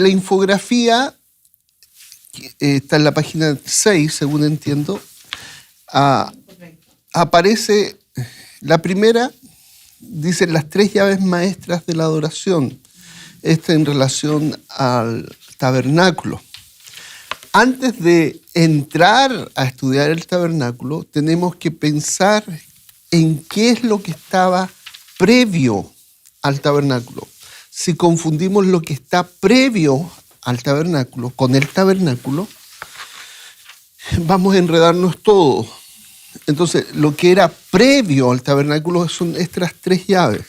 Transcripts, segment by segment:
La infografía, que está en la página 6, según entiendo, aparece, la primera, dice las 3 llaves maestras de la adoración. Esta en relación al tabernáculo. Antes de entrar a estudiar el tabernáculo, tenemos que pensar en qué es lo que estaba previo al tabernáculo. Si confundimos lo que está previo al tabernáculo con el tabernáculo, vamos a enredarnos todos. Entonces, lo que era previo al tabernáculo son estas 3 llaves.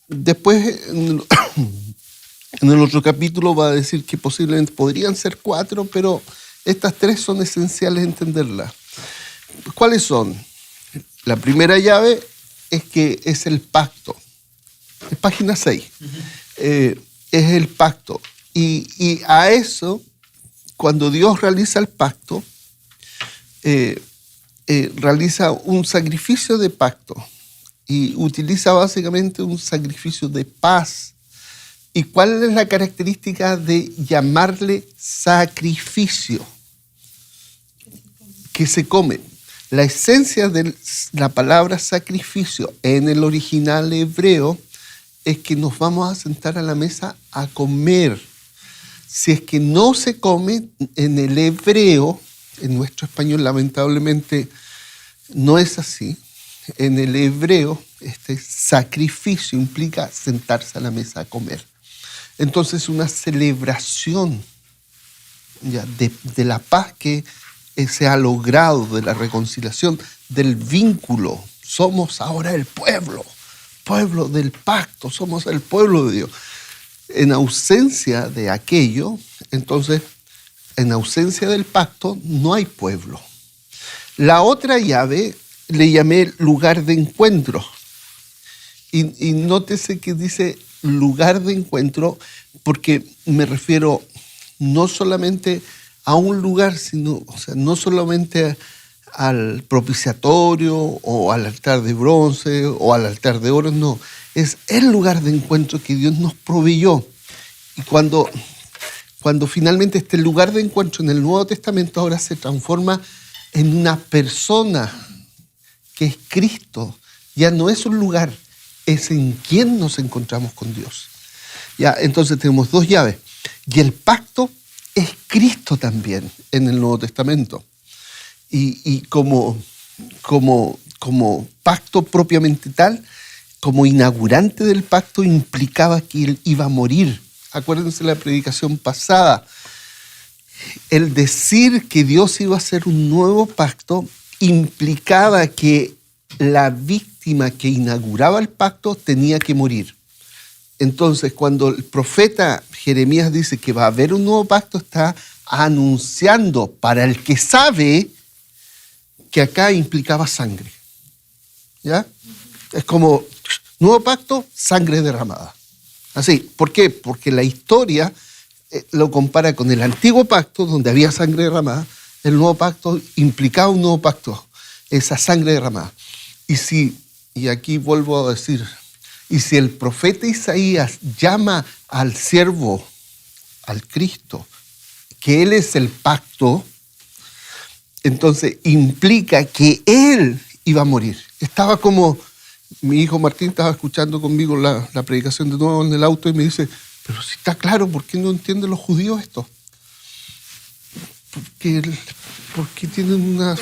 Después, en el otro capítulo va a decir que posiblemente podrían ser 4, pero estas 3 son esenciales entenderlas. ¿Cuáles son? La primera llave es que es el pacto. Es página 6. Es el pacto. Y a eso, cuando Dios realiza el pacto, realiza un sacrificio de pacto y utiliza básicamente un sacrificio de paz. ¿Y cuál es la característica de llamarle sacrificio? Que se come. La esencia de la palabra sacrificio en el original hebreo es que nos vamos a sentar a la mesa a comer. Si es que no se come en el hebreo, en nuestro español lamentablemente no es así. En el hebreo, este sacrificio implica sentarse a la mesa a comer. Entonces, una celebración ya, de la paz que se ha logrado, de la reconciliación, del vínculo. Somos ahora el pueblo del pacto, somos el pueblo de Dios. En ausencia de aquello, entonces, en ausencia del pacto, no hay pueblo. La otra llave le llamé lugar de encuentro. Y nótese que dice lugar de encuentro porque me refiero no solamente a un lugar, sino, o sea, no solamente al propiciatorio o al altar de bronce o al altar de oro, no. Es el lugar de encuentro que Dios nos proveyó. Y cuando finalmente este lugar de encuentro en el Nuevo Testamento ahora se transforma en una persona que es Cristo, ya no es un lugar, es en quien nos encontramos con Dios. Ya, entonces tenemos 2 llaves. Y el pacto es Cristo también en el Nuevo Testamento. Y como pacto propiamente tal, como inaugurante del pacto, implicaba que Él iba a morir. Acuérdense la predicación pasada. El decir que Dios iba a hacer un nuevo pacto implicaba que la víctima que inauguraba el pacto tenía que morir. Entonces, cuando el profeta Jeremías dice que va a haber un nuevo pacto, está anunciando para el que sabe que acá implicaba sangre. ¿Ya? Es como, nuevo pacto, sangre derramada. Así, ¿por qué? Porque la historia lo compara con el antiguo pacto, donde había sangre derramada. El nuevo pacto implicaba un nuevo pacto, esa sangre derramada. Y aquí vuelvo a decir, y si el profeta Isaías llama al siervo, al Cristo, que Él es el pacto, entonces implica que Él iba a morir. Estaba como, mi hijo Martín estaba escuchando conmigo la predicación de nuevo en el auto y me dice, pero si está claro, ¿por qué no entienden los judíos esto? Porque tienen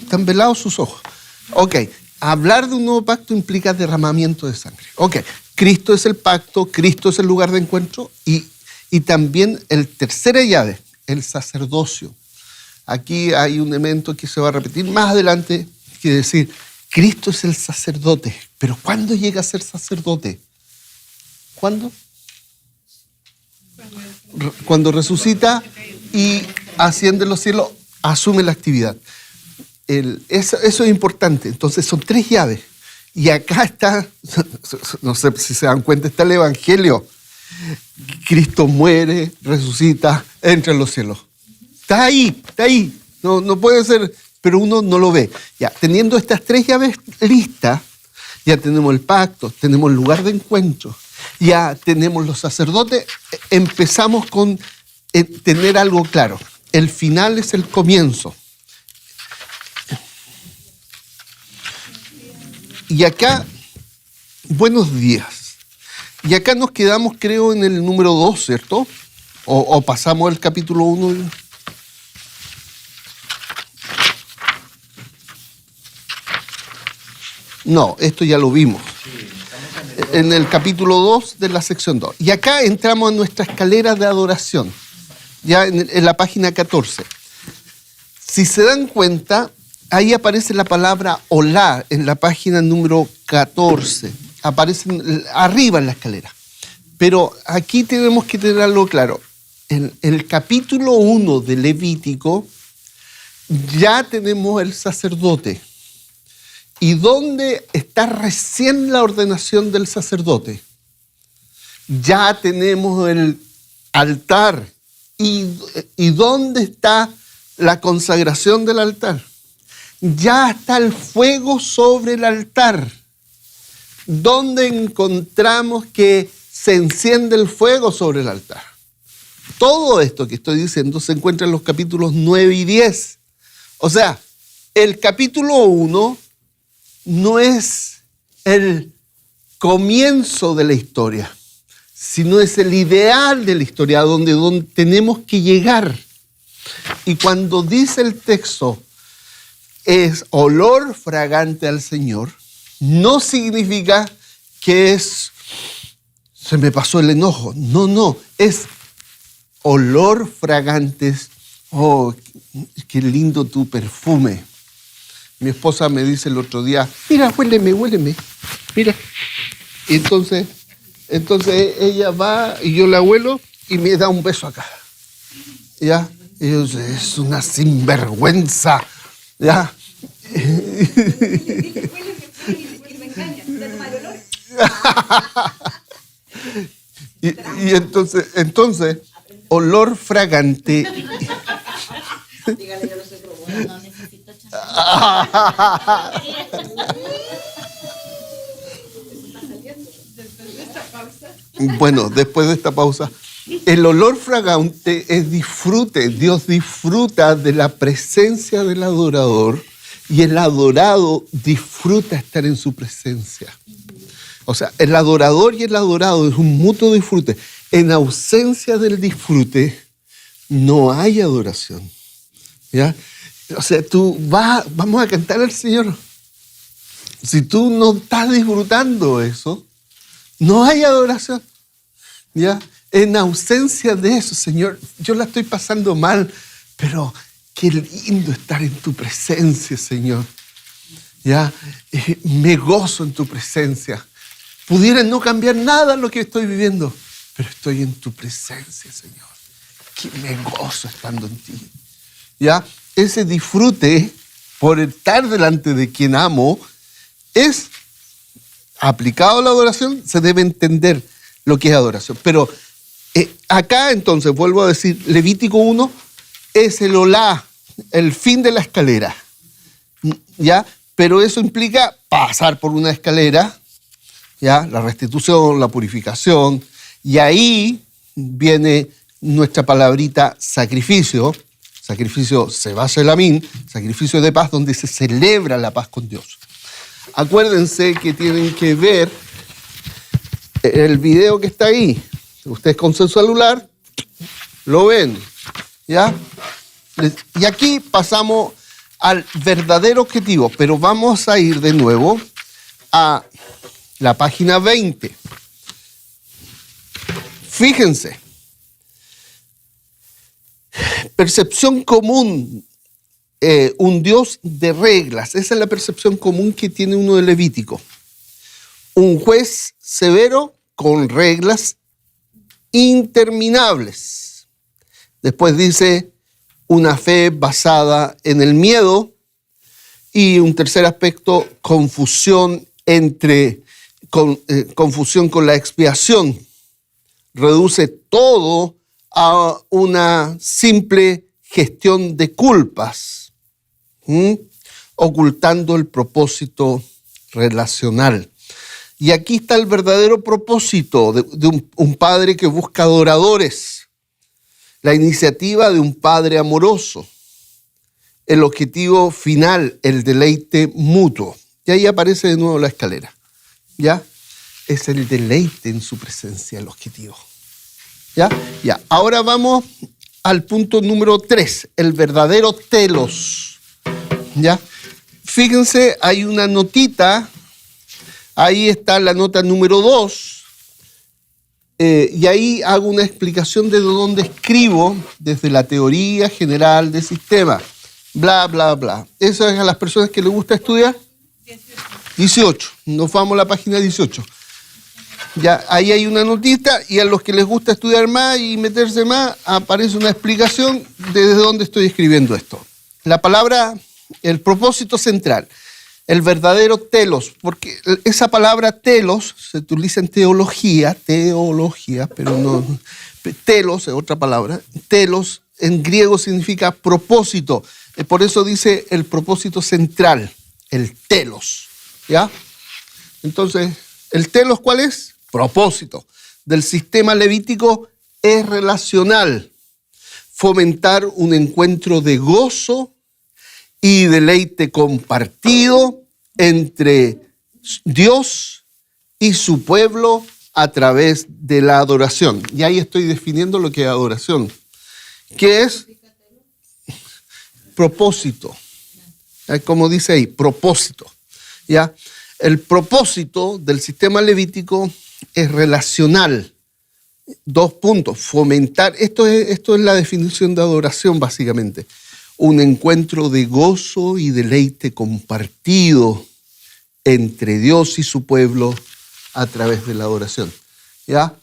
están velados sus ojos. Ok, hablar de un nuevo pacto implica derramamiento de sangre. Ok, Cristo es el pacto, Cristo es el lugar de encuentro y también el tercera llave, el sacerdocio. Aquí hay un elemento que se va a repetir más adelante, que decir, Cristo es el sacerdote. Pero ¿cuándo llega a ser sacerdote? ¿Cuándo? Cuando resucita y asciende a los cielos, asume la actividad. Eso es importante. Entonces son 3 llaves. Y acá está, no sé si se dan cuenta, está el Evangelio. Cristo muere, resucita, entra en los cielos. Está ahí. No puede ser, pero uno no lo ve. Ya, teniendo estas 3 llaves listas, ya tenemos el pacto, tenemos el lugar de encuentro ya tenemos los sacerdotes, empezamos con tener algo claro. El final es el comienzo. Y acá, buenos días. Y acá nos quedamos, creo, en el número 2, ¿cierto? O pasamos al capítulo 1. No, esto ya lo vimos. En el capítulo 2 de la sección 2. Y acá entramos en nuestra escalera de adoración, ya en la página 14. Si se dan cuenta, ahí aparece la palabra Olá en la página número 14. Aparece arriba en la escalera. Pero aquí tenemos que tener algo claro. En el capítulo 1 de Levítico ya tenemos el sacerdote. ¿Y dónde está recién la ordenación del sacerdote? Ya tenemos el altar. ¿Y dónde está la consagración del altar? Ya está el fuego sobre el altar. ¿Dónde encontramos que se enciende el fuego sobre el altar? Todo esto que estoy diciendo se encuentra en los capítulos 9 y 10. O sea, el capítulo 1 no es el comienzo de la historia, sino es el ideal de la historia, donde tenemos que llegar. Y cuando dice el texto, es olor fragante al Señor, no significa que se me pasó el enojo. No, es olor fragante. Oh, qué lindo tu perfume. Mi esposa me dice el otro día, mira, huéleme, mira. Y entonces ella va y yo la huelo y me da un beso acá. ¿Ya? Y yo digo, es una sinvergüenza. ¿Ya? y entonces, olor fragante. Dígale, yo lo sé probar. No necesito Bueno, después de esta pausa, el olor fragante es disfrute. Dios disfruta de la presencia del adorador y el adorado disfruta estar en su presencia. O sea, el adorador y el adorado es un mutuo disfrute. En ausencia del disfrute, no hay adoración. ¿Ya? O sea, vamos a cantar al Señor. Si tú no estás disfrutando eso, no hay adoración. ¿Ya? En ausencia de eso, Señor, yo la estoy pasando mal, pero qué lindo estar en tu presencia, Señor. ¿Ya? Me gozo en tu presencia. Pudiera no cambiar nada lo que estoy viviendo, pero estoy en tu presencia, Señor. Que me gozo estando en ti. ¿Ya? Ese disfrute por estar delante de quien amo es aplicado a la adoración, se debe entender lo que es adoración. Pero acá entonces, vuelvo a decir, Levítico 1 es el olá, el fin de la escalera. ¿Ya? Pero eso implica pasar por una escalera, ¿ya? La restitución, la purificación, y ahí viene nuestra palabrita sacrificio. Sacrificio Seba Shelamim, sacrificio de paz, donde se celebra la paz con Dios. Acuérdense que tienen que ver el video que está ahí. Ustedes con su celular lo ven, ¿ya? Y aquí pasamos al verdadero objetivo, pero vamos a ir de nuevo a la página 20. Fíjense. Percepción común, un Dios de reglas. Esa es la percepción común que tiene uno de Levítico. Un juez severo con reglas interminables. Después dice una fe basada en el miedo. Y un tercer aspecto, confusión con la expiación. Reduce todo a una simple gestión de culpas, ocultando el propósito relacional. Y aquí está el verdadero propósito de un padre que busca adoradores. La iniciativa de un padre amoroso. El objetivo final, el deleite mutuo. Y ahí aparece de nuevo la escalera. ¿Ya? Es el deleite en su presencia, el objetivo. ¿Ya? Ya. Ahora vamos al punto número 3, el verdadero telos. ¿Ya? Fíjense, hay una notita, ahí está la nota número 2, y ahí hago una explicación de dónde escribo desde la teoría general del sistema. Bla, bla, bla. ¿Eso es a las personas que les gusta estudiar? 18. Nos vamos a la página 18. Ya, ahí hay una notita y a los que les gusta estudiar más y meterse más, aparece una explicación de desde dónde estoy escribiendo esto. La palabra, el propósito central, el verdadero telos, porque esa palabra telos se utiliza en teología, pero no, telos es otra palabra, telos en griego significa propósito, por eso dice el propósito central, el telos, ¿ya? Entonces, ¿el telos cuál es? Propósito del sistema levítico es relacional, fomentar un encuentro de gozo y deleite compartido entre Dios y su pueblo a través de la adoración. Y ahí estoy definiendo lo que es adoración. ¿Qué es? Propósito. Como dice ahí, propósito. ¿Ya? El propósito del sistema levítico es relacional. 2 puntos. Fomentar. Esto es la definición de adoración, básicamente. Un encuentro de gozo y deleite compartido entre Dios y su pueblo a través de la adoración. ¿Ya?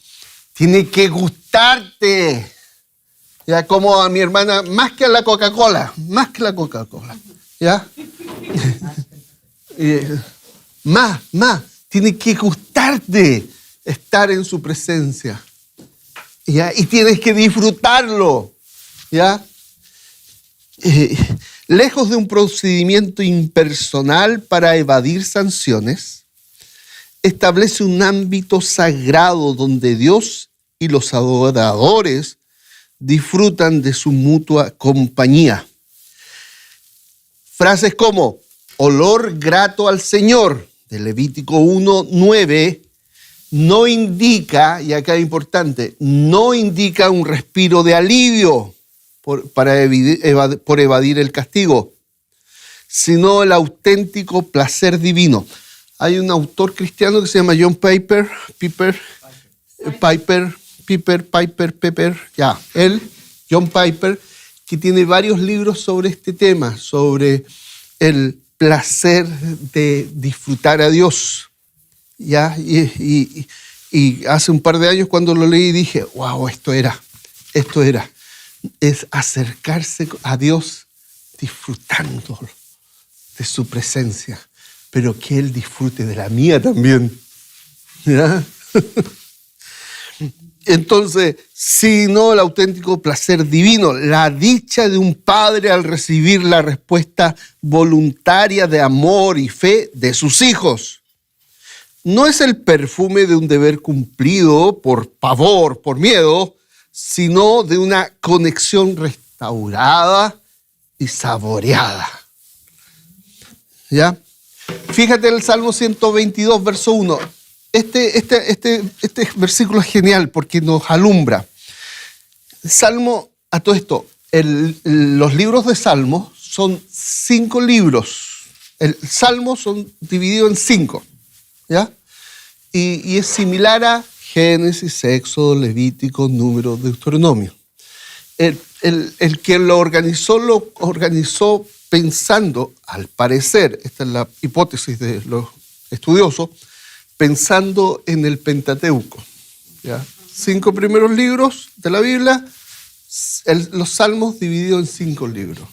Tiene que gustarte. Ya, como a mi hermana, más que a la Coca-Cola. ¿Ya? Más. Tiene que gustarte estar en su presencia. ¿Ya? Y tienes que disfrutarlo. ¿Ya? Lejos de un procedimiento impersonal para evadir sanciones, establece un ámbito sagrado donde Dios y los adoradores disfrutan de su mutua compañía. Frases como olor grato al Señor, de Levítico 1:9, no indica, y acá es importante, no indica un respiro de alivio por evadir el castigo, sino el auténtico placer divino. Hay un autor cristiano que se llama John Piper, John Piper, que tiene varios libros sobre este tema, sobre el placer de disfrutar a Dios. ¿Ya? Y hace un par de años cuando lo leí dije, wow, esto era. Es acercarse a Dios disfrutando de su presencia, pero que Él disfrute de la mía también. ¿Ya? Entonces, sino el auténtico placer divino, la dicha de un padre al recibir la respuesta voluntaria de amor y fe de sus hijos. No es el perfume de un deber cumplido por pavor, por miedo, sino de una conexión restaurada y saboreada. ¿Ya? Fíjate el Salmo 122, verso 1. Este versículo es genial porque nos alumbra. Salmo, a todo esto, los libros de Salmos son 5 libros. El Salmo son divididos en 5. ¿Ya? Y es similar a Génesis, Éxodo, Levítico, Número, Deuteronomio. El que lo organizó pensando, al parecer, esta es la hipótesis de los estudiosos, pensando en el Pentateuco. ¿Ya? 5 primeros libros de la Biblia, los Salmos divididos en 5 libros.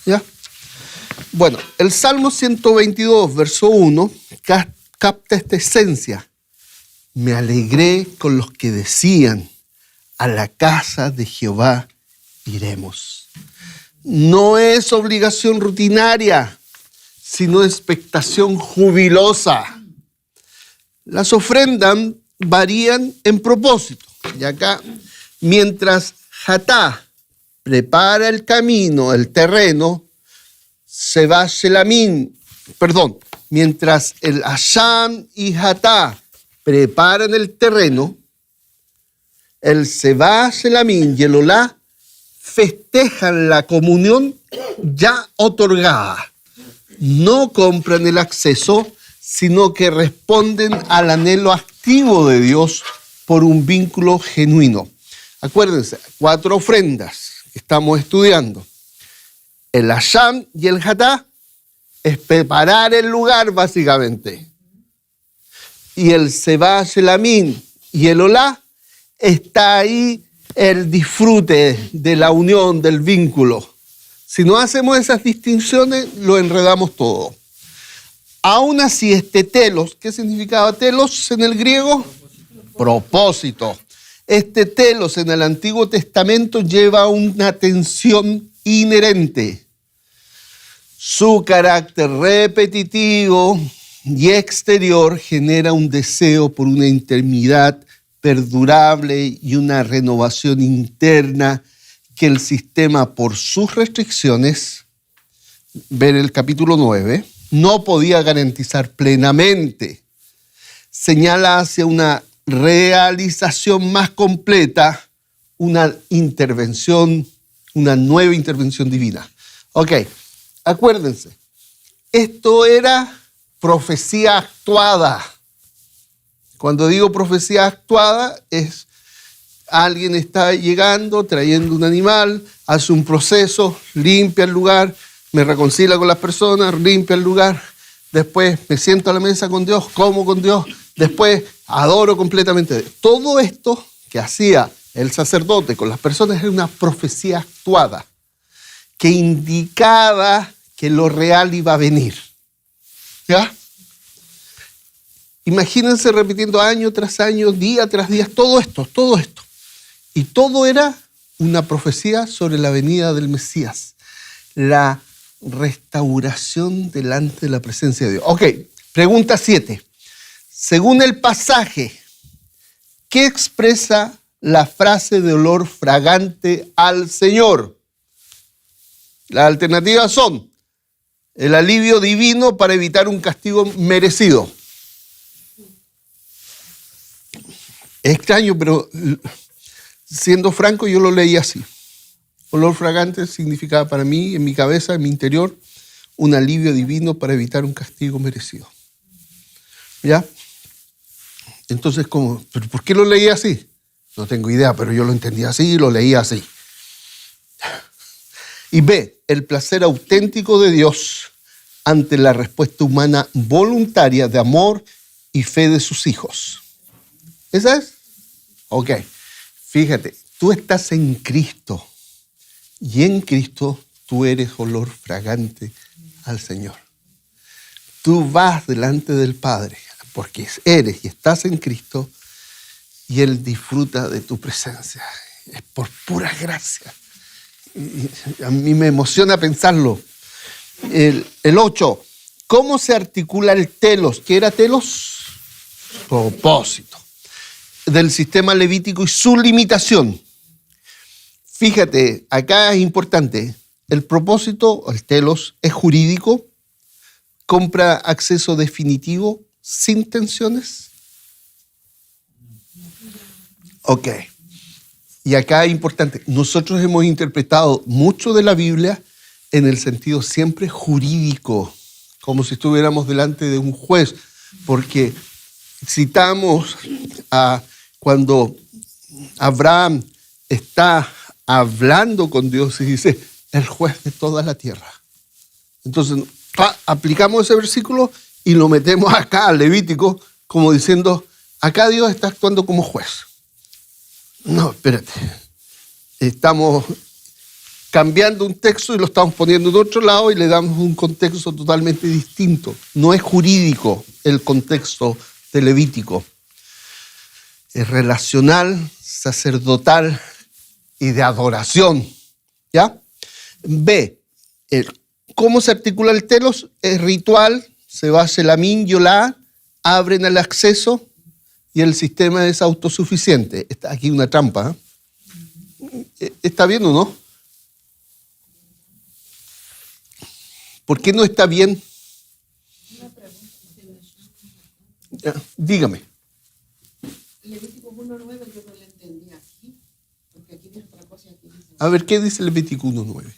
¿Ya? Bueno, el Salmo 122, verso 1, capta esta esencia. Me alegré con los que decían, a la casa de Jehová iremos. No es obligación rutinaria, sino expectación jubilosa. Las ofrendas varían en propósito. Y acá, mientras Jatá prepara el camino, el terreno, mientras el Asham y Jatá preparan el terreno, el Seba Shelamín y el Olá festejan la comunión ya otorgada. No compran el acceso, sino que responden al anhelo activo de Dios por un vínculo genuino. Acuérdense, 4 ofrendas que estamos estudiando. El Asham y el Jatá es preparar el lugar, básicamente. Y el Seba Shelamín y el Olá está ahí el disfrute de la unión, del vínculo. Si no hacemos esas distinciones, lo enredamos todo. Aún así, este telos, ¿qué significaba telos en el griego? Propósito. Este telos en el Antiguo Testamento lleva una tensión inherente. Su carácter repetitivo y exterior genera un deseo por una intimidad perdurable y una renovación interna que el sistema, por sus restricciones, ver el capítulo 9, no podía garantizar plenamente. Señala hacia una realización más completa, una nueva intervención divina. Ok, acuérdense, esto era profecía actuada. Cuando digo profecía actuada, es alguien está llegando, trayendo un animal, hace un proceso, limpia el lugar, me reconcilia con las personas, limpia el lugar, después me siento a la mesa con Dios, como con Dios, después adoro completamente. Todo esto que hacía el sacerdote con las personas era una profecía actuada que indicaba que lo real iba a venir. ¿Ya? Imagínense repitiendo año tras año, día tras día, todo esto. Y todo era una profecía sobre la venida del Mesías, la restauración delante de la presencia de Dios. Ok, pregunta 7. Según el pasaje, ¿qué expresa la frase de olor fragante al Señor? Las alternativas son el alivio divino para evitar un castigo merecido. Es extraño, pero siendo franco, yo lo leí así. Olor fragante significaba para mí, en mi cabeza, en mi interior, un alivio divino para evitar un castigo merecido. ¿Ya? Entonces, ¿pero por qué lo leí así? No tengo idea, pero yo lo entendí así y lo leí así. Y B, el placer auténtico de Dios ante la respuesta humana voluntaria de amor y fe de sus hijos. ¿Esa es? Ok. Fíjate, tú estás en Cristo y en Cristo tú eres olor fragante al Señor. Tú vas delante del Padre porque eres y estás en Cristo y Él disfruta de tu presencia. Es por pura gracia. Y a mí me emociona pensarlo. El 8. ¿Cómo se articula el telos? ¿Qué era telos? Propósito. Del sistema levítico y su limitación. Fíjate, acá es importante. El propósito, el telos, es jurídico, compra acceso definitivo sin tensiones. Ok. Y acá es importante. Nosotros hemos interpretado mucho de la Biblia en el sentido siempre jurídico, como si estuviéramos delante de un juez, porque citamos a cuando Abraham está hablando con Dios y dice, el juez de toda la tierra. Entonces, aplicamos ese versículo y lo metemos acá al Levítico como diciendo, acá Dios está actuando como juez. No, espérate. Estamos cambiando un texto y lo estamos poniendo de otro lado y le damos un contexto totalmente distinto. No es jurídico el contexto de Levítico. Es relacional, sacerdotal y de adoración. ¿Ya? B. ¿Cómo se articula el telos? Es ritual, se va Shelamín y Olá, abren el acceso y el sistema es autosuficiente. Está aquí una trampa. ¿Está bien o no? ¿Por qué no está bien? Ya, dígame. Levítico 1:9 yo no le entendí aquí, porque aquí dice otra cosa y aquí dice. A ver, ¿qué dice Levítico 1:9?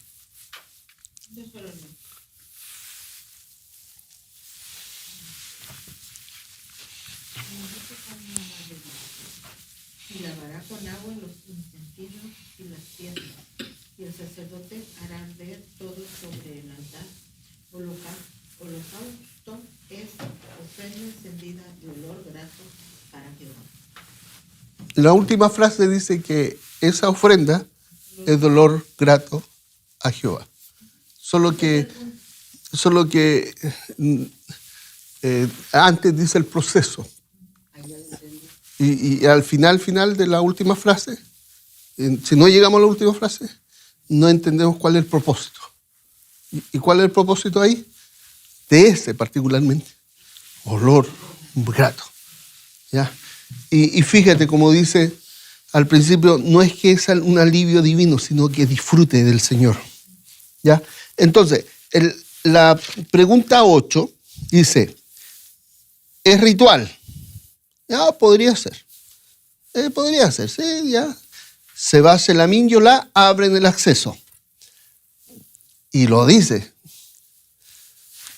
Y lavará con agua los utensilios y las piedras, y el sacerdote hará ver todo sobre el altar. Holocausto es ofrenda encendida y olor grato para Jehová. La última frase dice que esa ofrenda es dolor grato a Jehová. Solo que antes dice el proceso. Y al final de la última frase, si no llegamos a la última frase, no entendemos cuál es el propósito. ¿Y cuál es el propósito ahí? De ese particularmente. Olor grato. ¿Ya? Y fíjate, como dice al principio, no es que es un alivio divino, sino que disfrute del Señor. ¿Ya? Entonces, la pregunta 8 dice, ¿es ritual? Ya, podría ser. Podría ser, sí, ya. Se va a Selamín y Olá, abren el acceso. Y lo dice.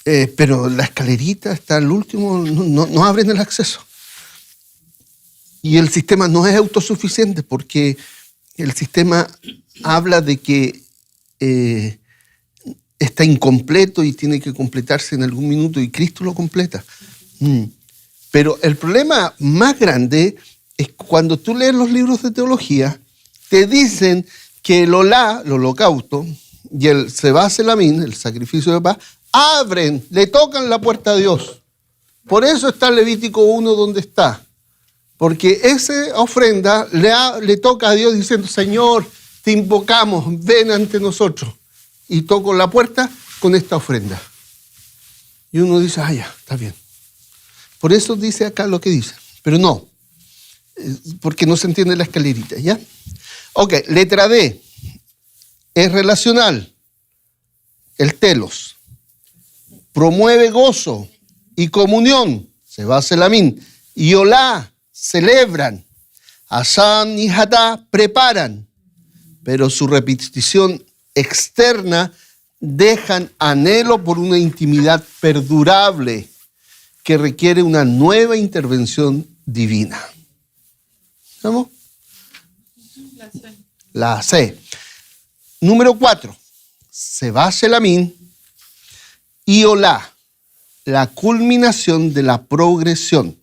Pero la escalerita está al último, no abren el acceso. Y el sistema no es autosuficiente porque el sistema habla de que está incompleto y tiene que completarse en algún minuto y Cristo lo completa. Pero el problema más grande es cuando tú lees los libros de teología, te dicen que el Olá, el holocausto, y el Sebá Selamín, el sacrificio de paz, abren, le tocan la puerta a Dios. Por eso está Levítico 1 donde está. Porque esa ofrenda le toca a Dios diciendo, Señor, te invocamos, ven ante nosotros. Y toco la puerta con esta ofrenda. Y uno dice, ya, está bien. Por eso dice acá lo que dice. Pero no, porque no se entiende la escalerita, ¿ya? Ok, letra D. Es relacional. El telos. Promueve gozo y comunión. Sebá Selamín. Y Olá, celebran. Asán y Hadá, preparan. Pero su repetición externa dejan anhelo por una intimidad perdurable que requiere una nueva intervención divina. ¿Vamos? La C. Número 4. Sebá Selamín y Olá, la culminación de la progresión.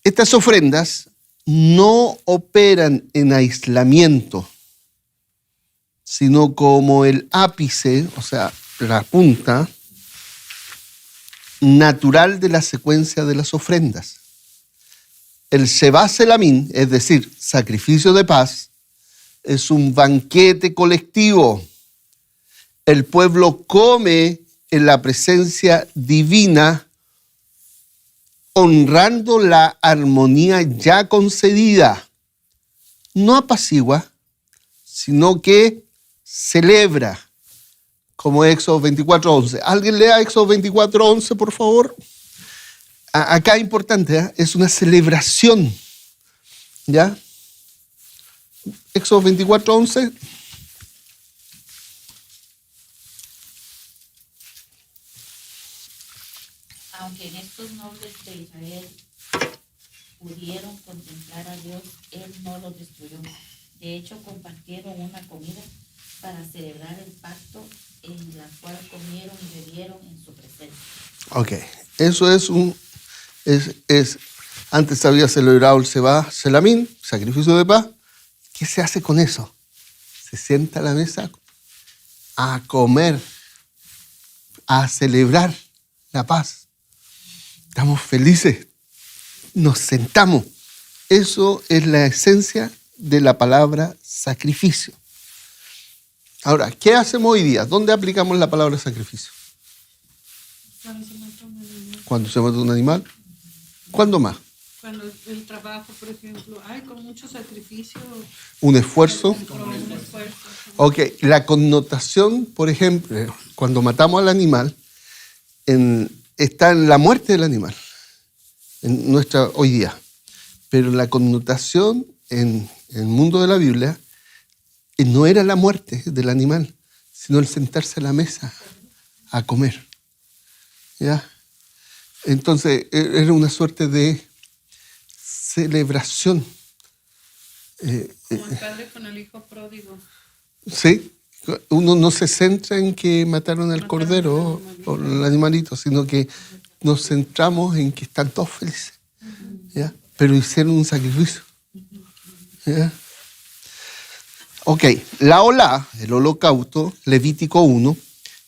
Estas ofrendas no operan en aislamiento, sino como el ápice, o sea, la punta natural de la secuencia de las ofrendas. El Sebá Selamín, es decir, sacrificio de paz, es un banquete colectivo. El pueblo come en la presencia divina, honrando la armonía ya concedida. No apacigua, sino que celebra, como Éxodo 24:11. ¿Alguien lea Éxodo 24:11, por favor? Acá es importante, ¿eh? Es una celebración, ¿ya? Éxodo 24:11. Aunque en estos nobles de Israel pudieron contemplar a Dios, Él no los destruyó. De hecho, compartieron una comida para celebrar el pacto en la cual comieron y bebieron en su presencia. Ok, eso es antes había celebrado el Sebá Selamín, sacrificio de paz. ¿Qué se hace con eso? Se sienta a la mesa a comer, a celebrar la paz. Estamos felices, nos sentamos. Eso es la esencia de la palabra sacrificio. Ahora, ¿qué hacemos hoy día? ¿Dónde aplicamos la palabra sacrificio? Cuando se mata un animal. Cuando se mata un animal. ¿Cuándo más? Cuando el trabajo, por ejemplo, hay con mucho sacrificio, Un esfuerzo. con un esfuerzo. Ok, la connotación, por ejemplo, cuando matamos al animal, está en la muerte del animal, en nuestra hoy día. Pero la connotación en el mundo de la Biblia no era la muerte del animal, sino el sentarse a la mesa a comer. ¿Ya? Entonces, era una suerte de celebración. Como el padre con el hijo pródigo. Sí, uno no se centra en que mataron al cordero o el animalito, sino que nos centramos en que están todos felices. ¿Ya? Pero hicieron un sacrificio. ¿Ya? Ok, la olá, el holocausto, Levítico 1,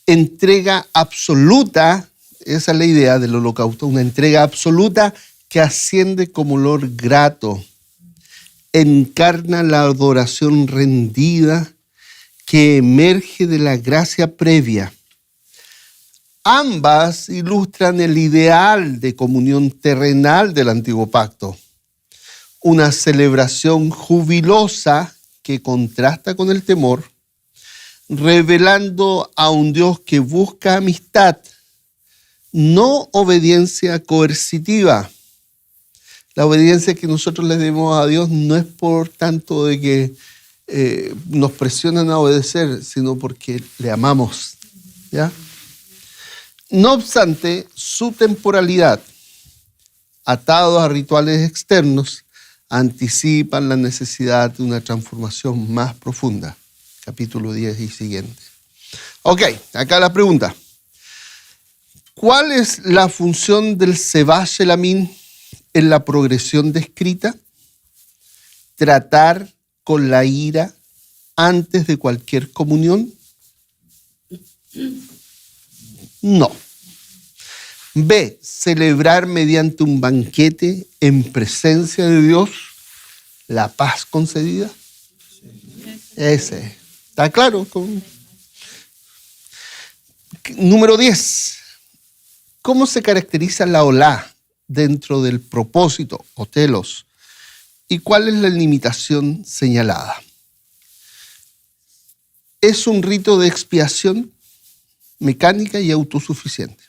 entrega absoluta, esa es la idea del holocausto, una entrega absoluta que asciende como olor grato, encarna la adoración rendida que emerge de la gracia previa. Ambas ilustran el ideal de comunión terrenal del antiguo pacto, una celebración jubilosa que contrasta con el temor, revelando a un Dios que busca amistad, no obediencia coercitiva. La obediencia que nosotros le demos a Dios no es por tanto de que nos presionan a obedecer, sino porque le amamos. ¿Ya? No obstante, su temporalidad, atado a rituales externos, anticipan la necesidad de una transformación más profunda. Capítulo 10 y siguiente. Ok, acá la pregunta. ¿Cuál es la función del Sebá Shelamim en la progresión descrita? ¿Tratar con la ira antes de cualquier comunión? No. B. Celebrar mediante un banquete en presencia de Dios la paz concedida. Ese. ¿Está claro? Número 10. ¿Cómo se caracteriza la olá dentro del propósito o telos? ¿Y cuál es la limitación señalada? Es un rito de expiación mecánica y autosuficiente.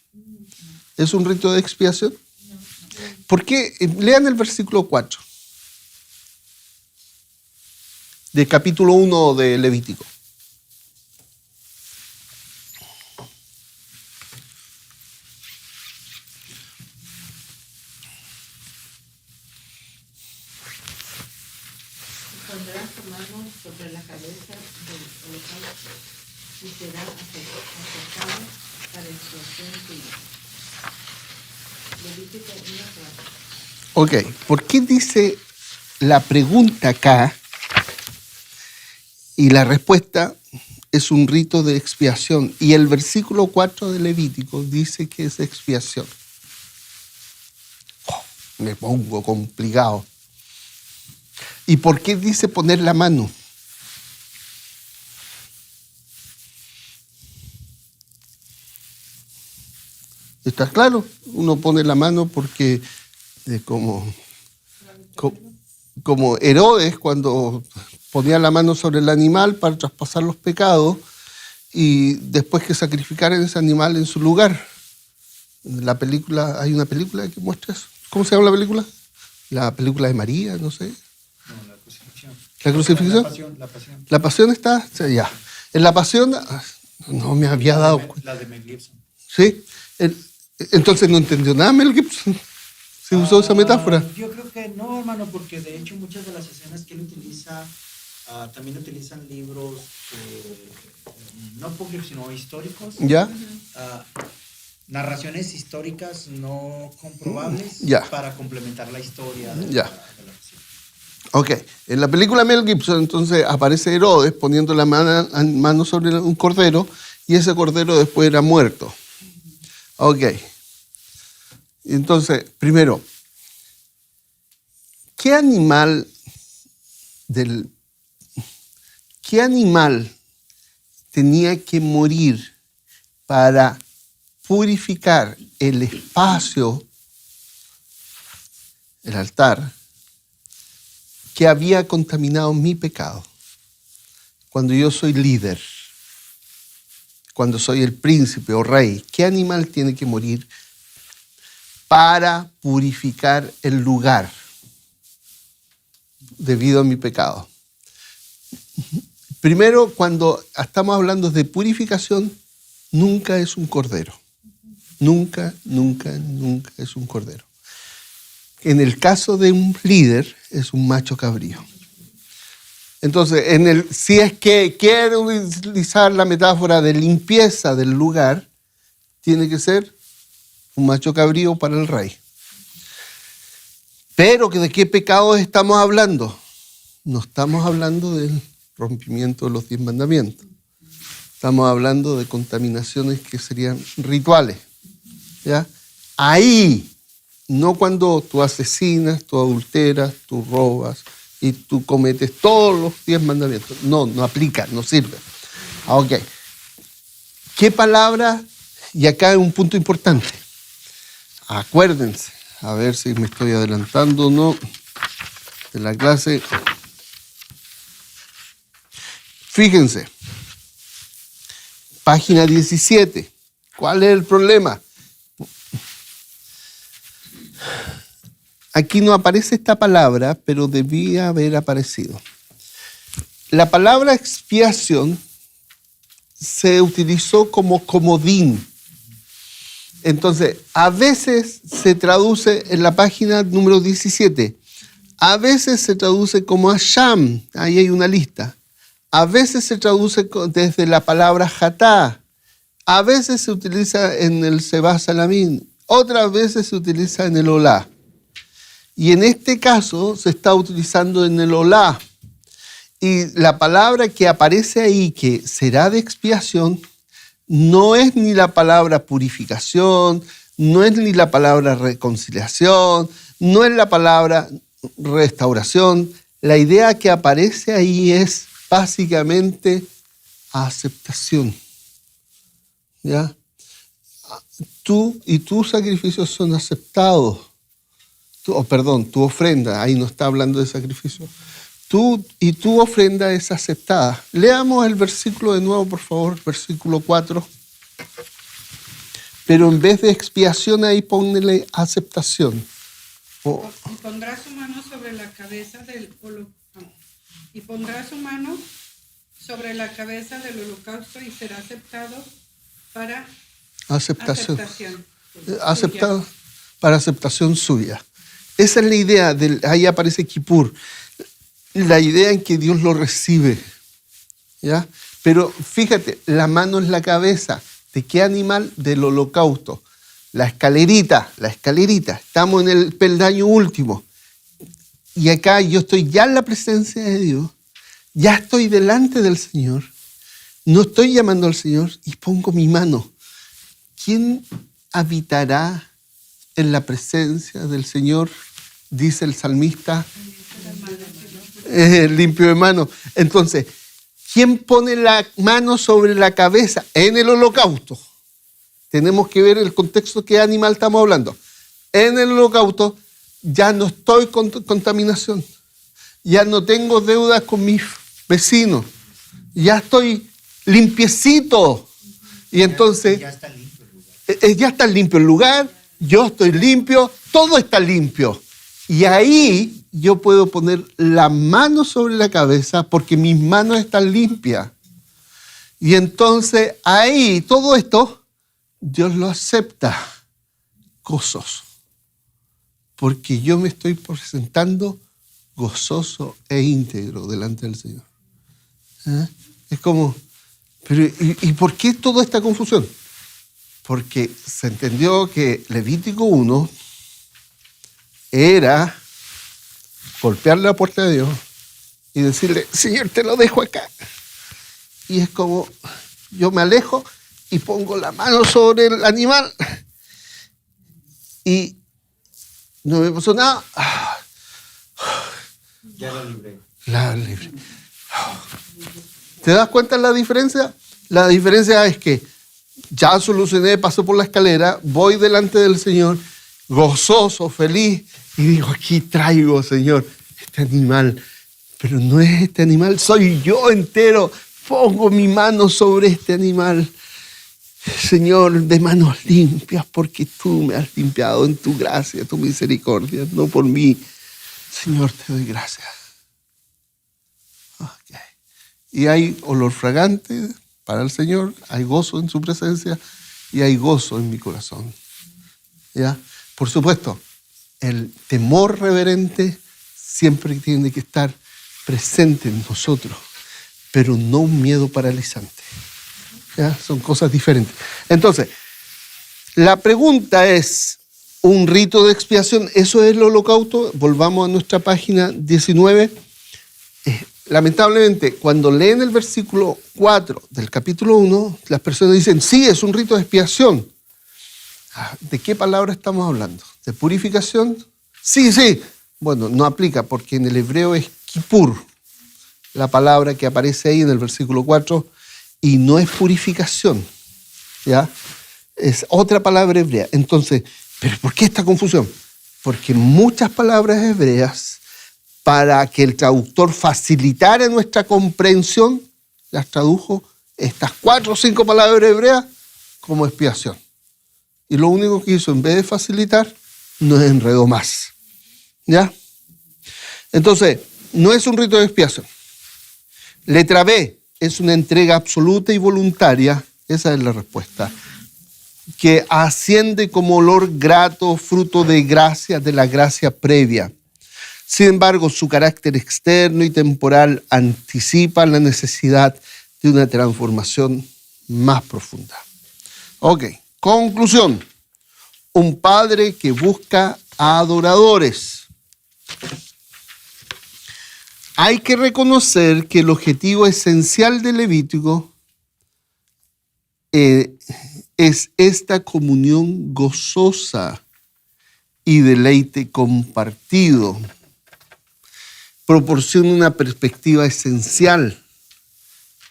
¿Es un rito de expiación? ¿Por qué? Lean el versículo 4 del capítulo 1 de Levítico. Pondrás tu mano sobre la cabeza del holocausto y será aceptado para expiación tuya. Levítico 1:4. Ok, ¿por qué dice la pregunta acá y la respuesta es un rito de expiación? Y el versículo 4 de Levítico dice que es expiación. Me pongo complicado. ¿Y por qué dice poner la mano? ¿Está claro? Uno pone la mano porque como Herodes cuando ponía la mano sobre el animal para traspasar los pecados y después que sacrificaran ese animal en su lugar. La película, hay una película que muestra eso. ¿Cómo se llama la película? La película de María, no sé. No, la crucifixión. ¿La crucifixión? La pasión. ¿La pasión está? Sí, ya. En la pasión, no me había dado cuenta. La de Mel Gibson. Sí. Entonces no entendió nada Mel Gibson. Se usó esa metáfora. Yo creo que no, hermano, porque de hecho muchas de las escenas que él utiliza también utilizan libros no apócrifos, sino históricos. ¿Ya? Narraciones históricas no comprobables Ya. para complementar la historia de Ya. la pasión. Ok. En la película Mel Gibson, entonces aparece Herodes poniendo la mano sobre un cordero y ese cordero después era muerto. Ok. Entonces, primero, ¿qué animal tenía que morir para purificar el espacio el altar, que había contaminado mi pecado. Cuando yo soy líder, cuando soy el príncipe o rey, ¿qué animal tiene que morir para purificar el lugar debido a mi pecado? Primero, cuando estamos hablando de purificación, nunca es un cordero. Nunca es un cordero. En el caso de un líder, es un macho cabrío. Entonces, si es que quiere utilizar la metáfora de limpieza del lugar, tiene que ser un macho cabrío para el rey. Pero ¿de qué pecados estamos hablando? No estamos hablando del rompimiento de los 10 mandamientos. Estamos hablando de contaminaciones que serían rituales. ¿Ya? Ahí, no cuando tú asesinas, tú adulteras, tú robas y tú cometes todos los 10 mandamientos. No aplica, no sirve. Ok. ¿Qué palabra? Y acá hay un punto importante. Acuérdense, a ver si me estoy adelantando o no de la clase. Fíjense, página 17. ¿Cuál es el problema? Aquí no aparece esta palabra, pero debía haber aparecido. La palabra expiación se utilizó como comodín. Entonces, a veces se traduce en la página número 17. A veces se traduce como Hasham. Ahí hay una lista. A veces se traduce desde la palabra Hatá. A veces se utiliza en el Seba Salamín. Otras veces se utiliza en el Olá. Y en este caso se está utilizando en el Olá. Y la palabra que aparece ahí, que será de expiación, no es ni la palabra purificación, no es ni la palabra reconciliación, no es la palabra restauración. La idea que aparece ahí es básicamente aceptación. ¿Ya? Tú y tus sacrificios son aceptados. Tu ofrenda, ahí no está hablando de sacrificio. Tú y tu ofrenda es aceptada. Leamos el versículo de nuevo, por favor, versículo 4. Pero en vez de expiación, ahí póngale aceptación. Y pondrá su mano sobre la cabeza del holocausto y será aceptado para aceptación. Aceptado para aceptación suya. Esa es la idea, ahí aparece Kippur, la idea en que Dios lo recibe. ¿Ya? Pero fíjate, la mano es la cabeza. ¿De qué animal? Del holocausto. La escalerita. Estamos en el peldaño último. Y acá yo estoy ya en la presencia de Dios. Ya estoy delante del Señor. No estoy llamando al Señor y pongo mi mano. ¿Quién habitará en la presencia del Señor? Dice el salmista. Limpio de mano. Entonces, ¿quién pone la mano sobre la cabeza en el holocausto? Tenemos que ver el contexto, qué animal estamos hablando. En el holocausto ya no estoy con contaminación. Ya no tengo deudas con mis vecinos. Ya estoy limpiecito. Y entonces Ya está limpio el lugar. Ya está limpio el lugar, yo estoy limpio, todo está limpio. Y ahí yo puedo poner la mano sobre la cabeza porque mis manos están limpias. Y entonces ahí todo esto, Dios lo acepta gozoso. Porque yo me estoy presentando gozoso e íntegro delante del Señor. Es como, pero ¿y por qué toda esta confusión? Porque se entendió que Levítico 1 era golpear la puerta de Dios y decirle, Señor, te lo dejo acá. Y es como, yo me alejo y pongo la mano sobre el animal y no me pasó nada. Ya lo libré. La libré. ¿Te das cuenta de la diferencia? La diferencia es que ya solucioné, paso por la escalera, voy delante del Señor, gozoso, feliz, y digo, aquí traigo, Señor, este animal. Pero no es este animal, soy yo entero. Pongo mi mano sobre este animal. Señor, de manos limpias, porque tú me has limpiado en tu gracia, tu misericordia, no por mí. Señor, te doy gracias. Okay. Y hay olor fragante para el Señor, hay gozo en su presencia y hay gozo en mi corazón. ¿Ya? Por supuesto, el temor reverente siempre tiene que estar presente en nosotros, pero no un miedo paralizante. ¿Ya? Son cosas diferentes. Entonces, la pregunta es, ¿un rito de expiación? ¿Eso es el holocausto? Volvamos a nuestra página 19. Lamentablemente, cuando leen el versículo 4 del capítulo 1, las personas dicen, sí, es un rito de expiación. ¿De qué palabra estamos hablando? ¿De purificación? Sí. Bueno, no aplica porque en el hebreo es kippur, la palabra que aparece ahí en el versículo 4, y no es purificación, ¿ya? Es otra palabra hebrea. Entonces, ¿pero por qué esta confusión? Porque muchas palabras hebreas, para que el traductor facilitara nuestra comprensión, las tradujo estas 4 o 5 palabras hebreas como expiación. Y lo único que hizo, en vez de facilitar, nos enredó más. ¿Ya? Entonces, no es un rito de expiación. Letra B, es una entrega absoluta y voluntaria, esa es la respuesta, que asciende como olor grato, fruto de gracia, de la gracia previa. Sin embargo, su carácter externo y temporal anticipa la necesidad de una transformación más profunda. Ok, conclusión. Un padre que busca adoradores. Hay que reconocer que el objetivo esencial del Levítico es esta comunión gozosa y deleite compartido. Proporciona una perspectiva esencial.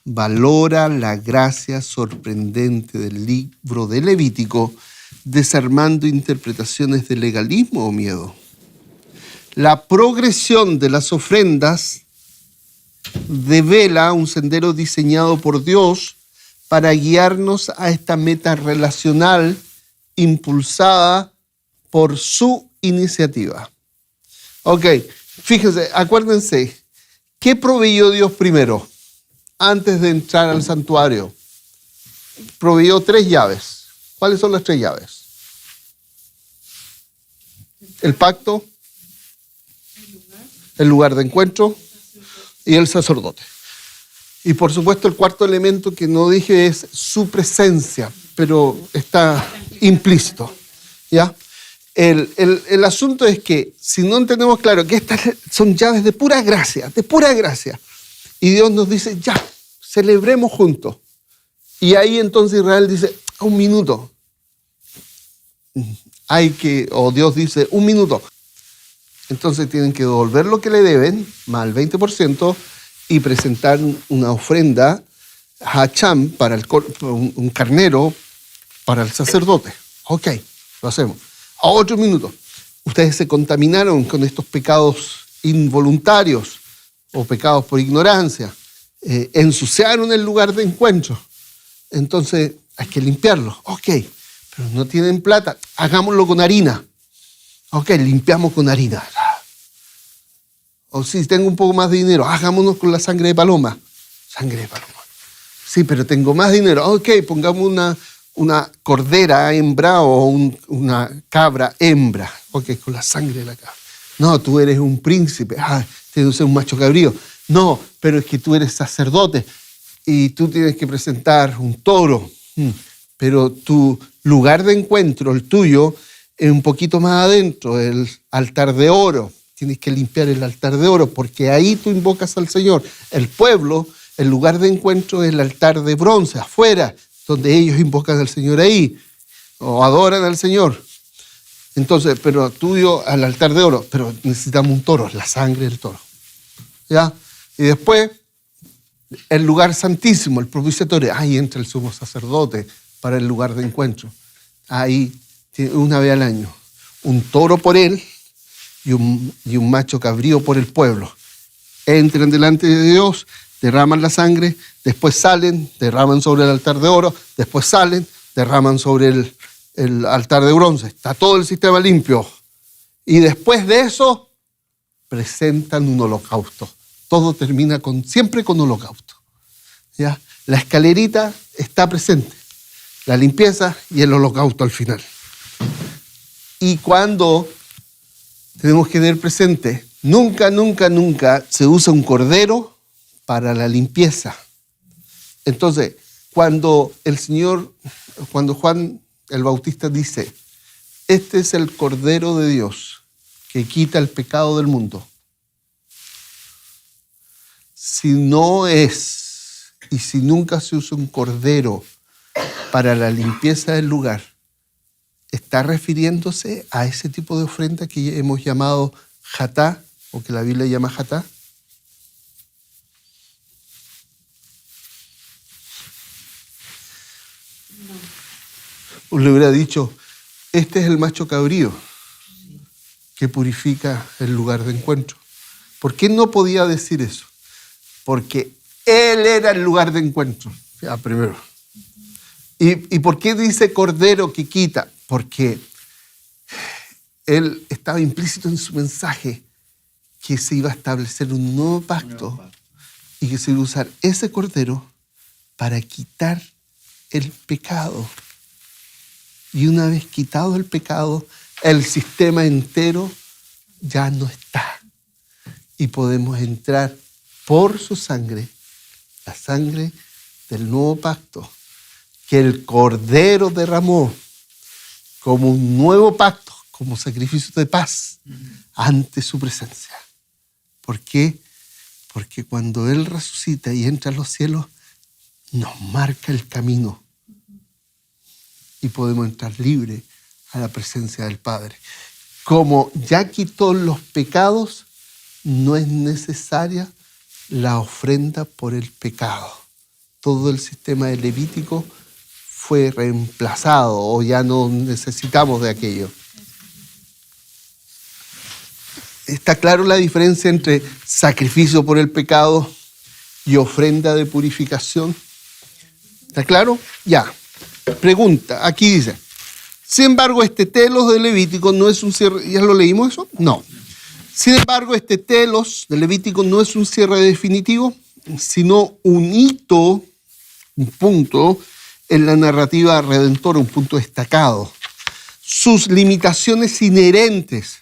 Valora la gracia sorprendente del libro de Levítico, desarmando interpretaciones de legalismo o miedo. La progresión de las ofrendas devela un sendero diseñado por Dios para guiarnos a esta meta relacional impulsada por su iniciativa. Ok, fíjense, acuérdense, ¿qué proveyó Dios primero antes de entrar al santuario? Proveyó 3 llaves. ¿Cuáles son las 3 llaves? El pacto, el lugar de encuentro y el sacerdote. Y por supuesto el cuarto elemento que no dije es su presencia, pero está implícito. ¿Ya? El asunto es que si no entendemos claro que estas son llaves de pura gracia, y Dios nos dice, ya, celebremos juntos. Y ahí entonces Israel dice, 1 minuto. Dios dice, 1 minuto. Entonces tienen que devolver lo que le deben, más el 20%, y presentar una ofrenda, hacham, para un carnero para el sacerdote. Ok, lo hacemos. A otro minuto. Ustedes se contaminaron con estos pecados involuntarios o pecados por ignorancia. Ensuciaron el lugar de encuentro. Entonces hay que limpiarlo. Ok, pero no tienen plata. Hagámoslo con harina. Ok, limpiamos con harina. O si tengo un poco más de dinero, hagámonos con la sangre de paloma. Sangre de paloma. Sí, pero tengo más dinero. Ok, pongamos una cordera hembra o una cabra hembra. Ok, con la sangre de la cabra. No, tú eres un príncipe. Tienes que ser un macho cabrío. No, pero es que tú eres sacerdote y tú tienes que presentar un toro. Pero tu lugar de encuentro, el tuyo, es un poquito más adentro, el altar de oro. Tienes que limpiar el altar de oro porque ahí tú invocas al Señor. El pueblo, el lugar de encuentro es el altar de bronce, afuera, donde ellos invocan al Señor ahí o adoran al Señor. Entonces, pero tuyo al altar de oro, pero necesitamos un toro, la sangre del toro. ¿Ya? Y después, el lugar santísimo, el propiciatorio, ahí entra el sumo sacerdote para el lugar de encuentro. Ahí, 1 vez al año. un toro por él y un macho cabrío por el pueblo. Entran delante de Dios, derraman la sangre, después salen, derraman sobre el altar de oro, después salen, derraman sobre el altar de bronce. Está todo el sistema limpio. Y después de eso, presentan un holocausto. Todo termina siempre con holocausto. ¿Ya? La escalerita está presente, la limpieza y el holocausto al final. Y cuando tenemos que tener presente, nunca se usa un cordero para la limpieza. Entonces, cuando Juan el Bautista dice, este es el Cordero de Dios que quita el pecado del mundo. Si no es, y si nunca se usa un cordero para la limpieza del lugar, está refiriéndose a ese tipo de ofrenda que hemos llamado jatá, o que la Biblia llama jatá. No. Le hubiera dicho, este es el macho cabrío que purifica el lugar de encuentro. ¿Por qué no podía decir eso? Porque él era el lugar de encuentro. Ya, primero. ¿Y por qué dice cordero que quita? Porque él estaba implícito en su mensaje que se iba a establecer un nuevo pacto y que se iba a usar ese cordero para quitar el pecado. Y una vez quitado el pecado, el sistema entero ya no está. Y podemos entrar por su sangre, la sangre del nuevo pacto, que el Cordero derramó como un nuevo pacto, como sacrificio de paz ante su presencia. ¿Por qué? Porque cuando Él resucita y entra a los cielos, nos marca el camino y podemos entrar libre a la presencia del Padre. Como ya quitó los pecados, no es necesaria la ofrenda por el pecado. Todo el sistema de Levítico fue reemplazado o ya no necesitamos de aquello. ¿Está claro la diferencia entre sacrificio por el pecado y ofrenda de purificación? ¿Está claro? Ya. Pregunta, aquí dice, sin embargo, este telos de Levítico no es un cierre. ¿Ya lo leímos eso? No. Sin embargo, este telos de Levítico no es un cierre definitivo, sino un hito, un punto en la narrativa redentora, un punto destacado. Sus limitaciones inherentes,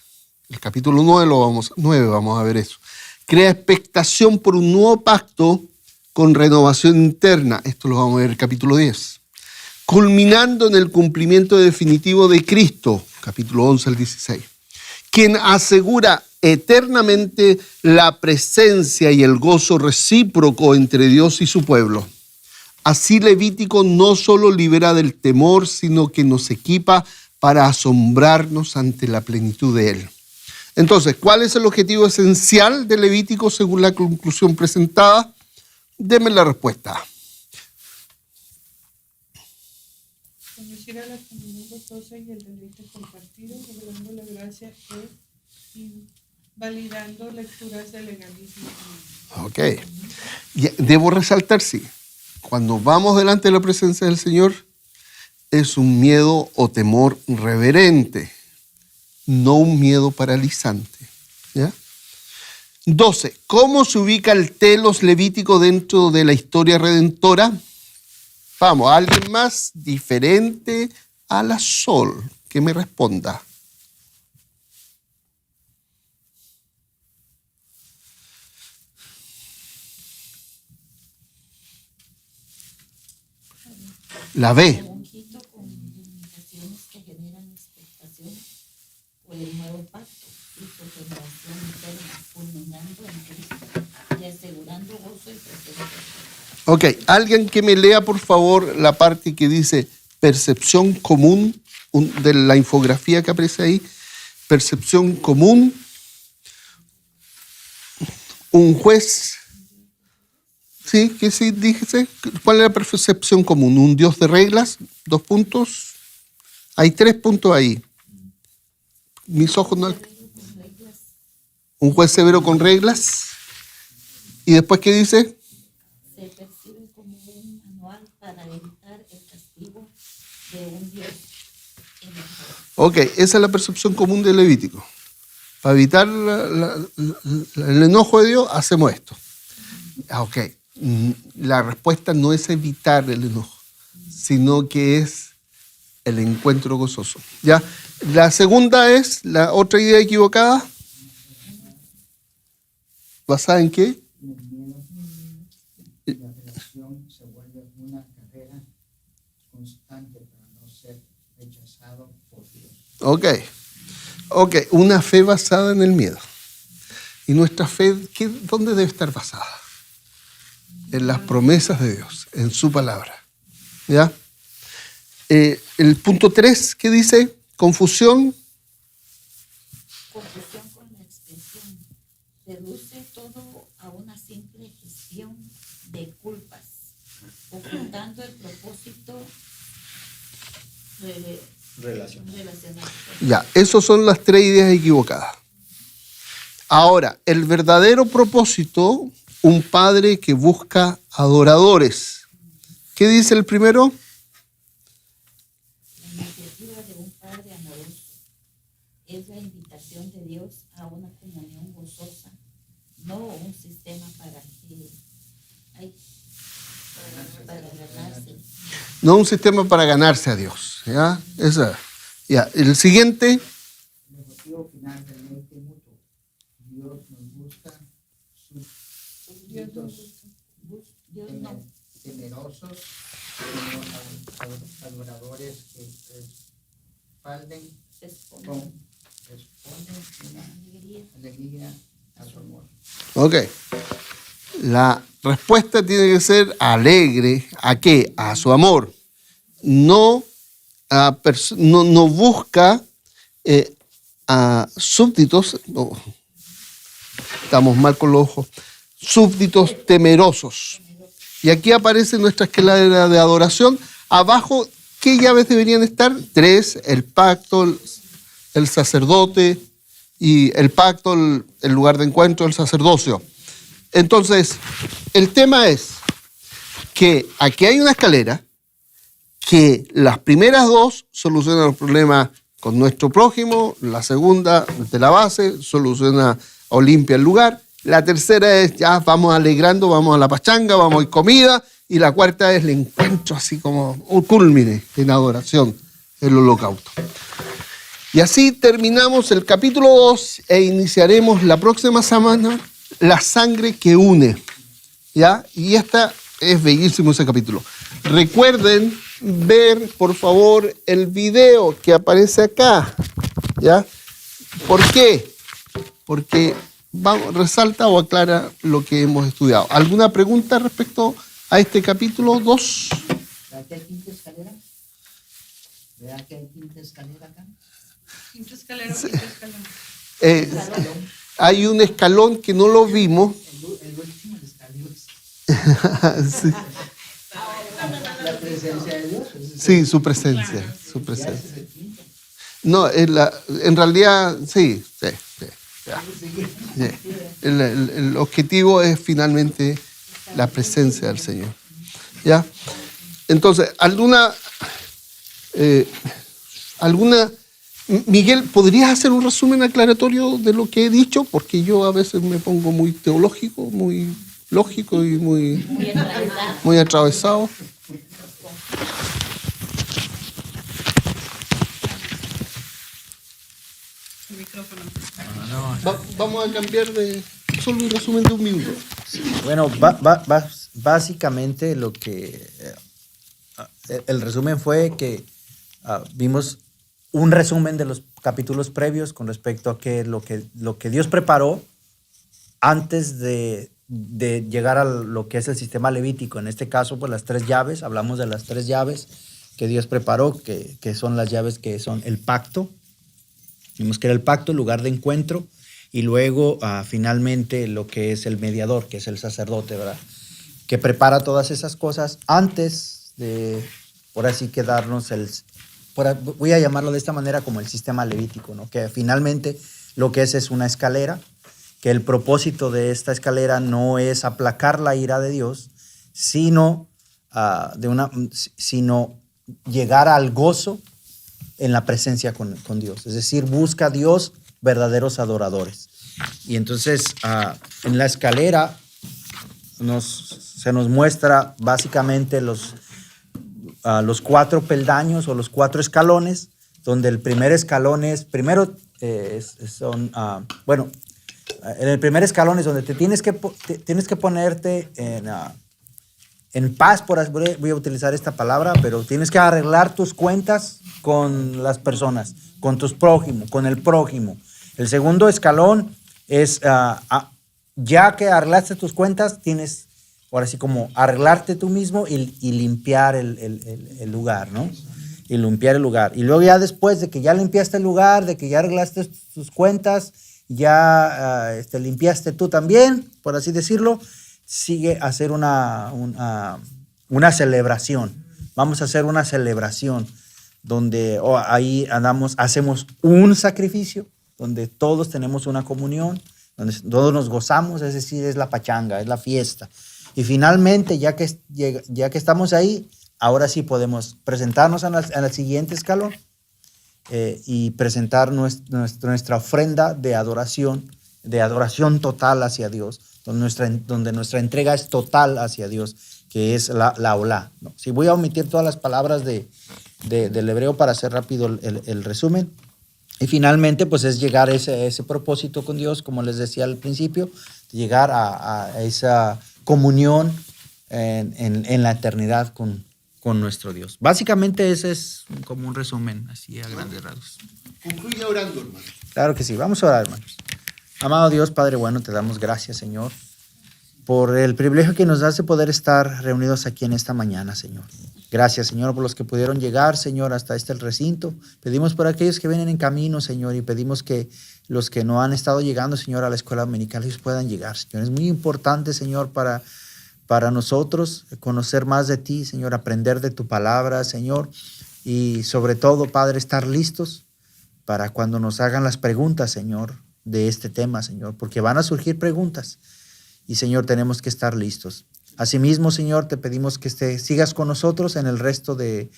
el capítulo 9 vamos a ver eso, crea expectación por un nuevo pacto con renovación interna. Esto lo vamos a ver en el capítulo 10. Culminando en el cumplimiento definitivo de Cristo, capítulo 11 al 16, quien asegura eternamente la presencia y el gozo recíproco entre Dios y su pueblo. Así Levítico no solo libera del temor, sino que nos equipa para asombrarnos ante la plenitud de Él. Entonces, ¿cuál es el objetivo esencial de Levítico según la conclusión presentada? Deme la respuesta. Conducir a la comunión gozosa y el deleite compartido, revelando la gracia y validando lecturas de legalismo. Ok. Debo resaltar, sí. Cuando vamos delante de la presencia del Señor, es un miedo o temor reverente, no un miedo paralizante. ¿Ya? 12. ¿Cómo se ubica el telos levítico dentro de la historia redentora? Vamos, alguien más diferente a la Sol que me responda. La B. Un hito con limitaciones que generan expectación por el nuevo pacto y su renovación interna, culminando en Cristo y asegurando gozo y presencia. Ok, alguien que me lea por favor la parte que dice percepción común de la infografía que aparece ahí. Percepción común. Un juez. Sí, que sí, díjese. ¿Cuál es la percepción común? Un Dios de reglas, 2 puntos. Hay 3 puntos ahí. mis ojos no... Un juez severo con reglas. ¿Y después qué dice? Se percibe como un manual para evitar el castigo de un Dios enojado. Ok, esa es la percepción común del Levítico. Para evitar el enojo de Dios, hacemos esto. Ok, la respuesta no es evitar el enojo, sino que es el encuentro gozoso. ¿Ya? La segunda es la otra idea equivocada. ¿Basada en qué? La relación se vuelve una carrera constante para no ser rechazado por Dios. Ok, una fe basada en el miedo. ¿Y nuestra fe dónde debe estar basada? En las promesas de Dios, en su palabra. ¿Ya? El punto 3, ¿qué dice? Confusión. Confusión con la expresión. Reduce todo a una simple gestión de culpas, ocultando el propósito relacionado. Ya, esas son las 3 ideas equivocadas. Ahora, el verdadero propósito, un padre que busca adoradores. ¿Qué dice el primero? La iniciativa de un padre amoroso es la invitación de Dios a una comunión gozosa, no un sistema para ganarse. No un sistema para ganarse a Dios. ¿Ya? Ya. El siguiente. El objetivo final del deleite mutuo. Dios nos busca temerosos, adoradores que responden una alegría a su amor. Ok. La respuesta tiene que ser alegre. ¿A qué? A su amor. No busca a súbditos. No, estamos mal con los ojos. Súbditos temerosos. Y aquí aparece nuestra escalera de adoración. Abajo, ¿qué llaves deberían estar? 3, el pacto, el sacerdote, y el pacto, el lugar de encuentro, el sacerdocio. Entonces, el tema es que aquí hay una escalera que las primeras 2 solucionan los problemas con nuestro prójimo, la segunda, de la base, soluciona o limpia el lugar, la tercera es ya vamos alegrando, vamos a la pachanga, vamos a comida, y la cuarta es el encuentro así como un culmine en adoración, el holocausto. Y así terminamos el capítulo 2 e iniciaremos la próxima semana la sangre que une. ¿Ya? Y esta es bellísimo ese capítulo. Recuerden ver, por favor, el video que aparece acá. ¿Ya? ¿Por qué? Porque resalta o aclara lo que hemos estudiado. ¿Alguna pregunta respecto a este capítulo 2? ¿Verdad que hay quinta escalera? ¿Verdad que hay quinta escalera acá? Quinto escalero, quinto escalón. Hay un escalón que no lo vimos. El último escalón. Sí. La presencia de Dios. Sí, su presencia. Claro. Su presencia. No, en realidad, sí. Ya. Sí. El objetivo es finalmente la presencia del Señor. ¿Ya? Entonces, ¿alguna Miguel, ¿podrías hacer un resumen aclaratorio de lo que he dicho? Porque yo a veces me pongo muy teológico, muy lógico y muy atravesado. El micrófono. Vamos a cambiar de solo un resumen de 1 minuto. Bueno, básicamente lo que el resumen fue que vimos un resumen de los capítulos previos con respecto a lo que Dios preparó antes de llegar a lo que es el sistema levítico. En este caso, pues las 3 llaves, hablamos de las 3 llaves que Dios preparó, que son las llaves que son el pacto. Vimos que era el pacto, el lugar de encuentro, y luego finalmente lo que es el mediador, que es el sacerdote, ¿verdad? Que prepara todas esas cosas antes de, por así que darnos voy a llamarlo de esta manera, como el sistema levítico, ¿no? Que finalmente lo que es una escalera, que el propósito de esta escalera no es aplacar la ira de Dios, sino llegar al gozo en la presencia con Dios. Es decir, busca a Dios verdaderos adoradores. Y entonces en la escalera se nos muestra básicamente los 4 peldaños o los 4 escalones, donde el primer escalón es, en el primer escalón es donde tienes que ponerte en paz, voy a utilizar esta palabra, pero tienes que arreglar tus cuentas con las personas, con tus prójimos, con el prójimo. El segundo escalón es, ya que arreglaste tus cuentas, tienes ahora sí como arreglarte tú mismo y limpiar el lugar, ¿no? Y limpiar el lugar. Y luego ya después de que ya limpiaste el lugar, de que ya arreglaste tus cuentas, ya limpiaste tú también, por así decirlo, sigue a hacer una celebración. Vamos a hacer una celebración donde ahí hacemos un sacrificio, donde todos tenemos una comunión, donde todos nos gozamos, es decir, es la pachanga, es la fiesta. Y finalmente, ya que estamos ahí, ahora sí podemos presentarnos al siguiente escalón y presentar nuestra ofrenda de adoración total hacia Dios, donde nuestra entrega es total hacia Dios, que es la olá, ¿no? Si voy a omitir todas las palabras del hebreo para hacer rápido el resumen. Y finalmente, pues es llegar a ese propósito con Dios, como les decía al principio, llegar a esa comunión en la eternidad con nuestro Dios. Básicamente ese es como un resumen, así a grandes rasgos. Concluye orando, hermano. Claro que sí. Vamos a orar, hermanos. Amado Dios, Padre bueno, te damos gracias, Señor, por el privilegio que nos das de poder estar reunidos aquí en esta mañana, Señor. Gracias, Señor, por los que pudieron llegar, Señor, hasta el recinto. Pedimos por aquellos que vienen en camino, Señor, y pedimos que los que no han estado llegando, Señor, a la escuela dominical, ellos puedan llegar, Señor. Es muy importante, Señor, para nosotros conocer más de ti, Señor, aprender de tu palabra, Señor, y sobre todo, Padre, estar listos para cuando nos hagan las preguntas, Señor, de este tema, Señor, porque van a surgir preguntas y, Señor, tenemos que estar listos. Asimismo, Señor, te pedimos que sigas con nosotros en el resto del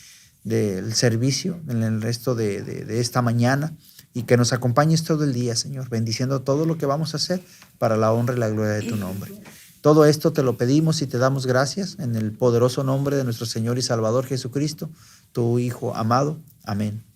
servicio, en el resto de esta mañana, y que nos acompañes todo el día, Señor, bendiciendo todo lo que vamos a hacer para la honra y la gloria de tu nombre. Todo esto te lo pedimos y te damos gracias en el poderoso nombre de nuestro Señor y Salvador Jesucristo, tu Hijo amado. Amén y